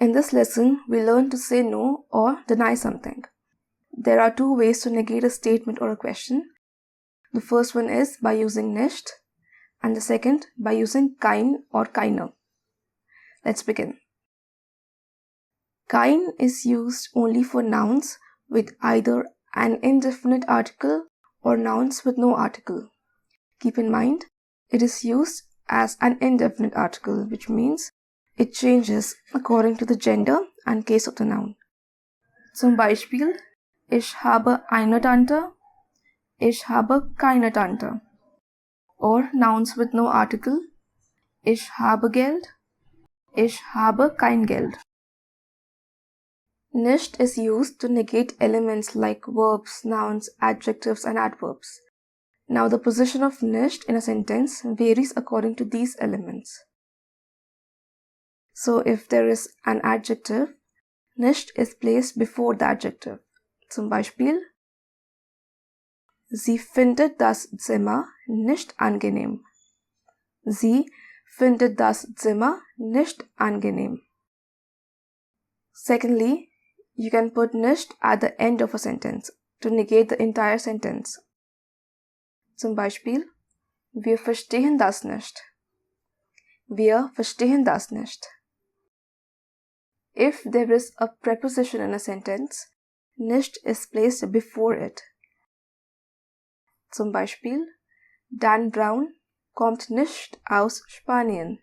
In this lesson, we learn to say no or deny something. There are two ways to negate a statement or a question. The first one is by using NICHT, and the second by using KEIN or KEINer. Let's begin. KEIN is used only for nouns with either an indefinite article or nouns with no article. Keep in mind, it is used as an indefinite article, which means it changes according to the gender and case of the noun. Zum Beispiel, ich habe eine Tante, ich habe keine Tante. Or nouns with no article, ich habe Geld, ich habe kein Geld. NICHT is used to negate elements like verbs, nouns, adjectives, and adverbs. Now the position of NICHT in a sentence varies according to these elements. So if there is an adjective, NICHT is placed before the adjective. Zum Beispiel, Sie findet das Zimmer nicht angenehm. Sie findet das Zimmer nicht angenehm. Secondly, you can put NICHT at the end of a sentence to negate the entire sentence. Zum Beispiel, wir verstehen das nicht. Wir verstehen das nicht. If there is a preposition in a sentence, NICHT is placed before it. Zum Beispiel, Dan Brown kommt nicht aus Spanien.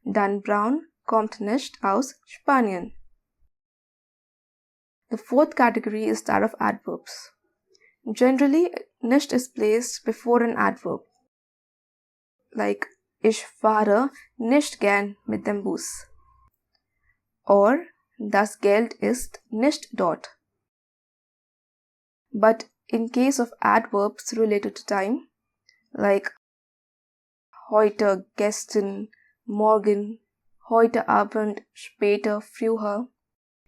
Dan Brown kommt nicht aus Spanien. The fourth category is that of adverbs. Generally, NICHT is placed before an adverb. Like, ich fahre nicht gern mit dem Bus. Or, das Geld ist nicht dort. But in case of adverbs related to time, like heute, gestern, morgen, heute Abend, später, früher,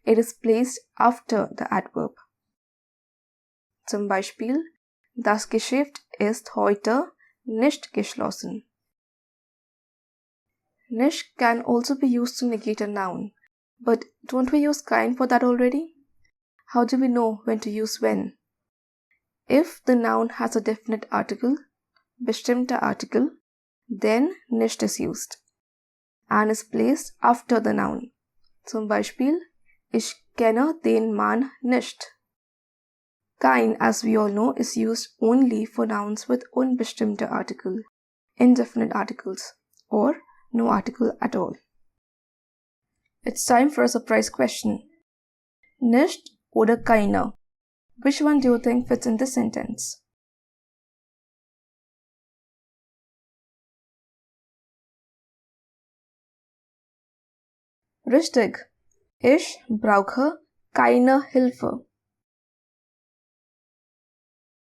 it is placed after the adverb. Zum Beispiel, das Geschäft ist heute nicht geschlossen. NICHT can also be used to negate a noun. But don't we use KEIN for that already? How do we know when to use when? If the noun has a definite article, bestimmter Artikel, then NICHT is used and is placed after the noun. Zum Beispiel, ich kenne den Mann nicht. KEIN, as we all know, is used only for nouns with unbestimmter Artikel, indefinite articles, or no article at all. It's time for a surprise question. NICHT oder KEINer? Which one do you think fits in this sentence? Richtig. Ich brauche keine Hilfe.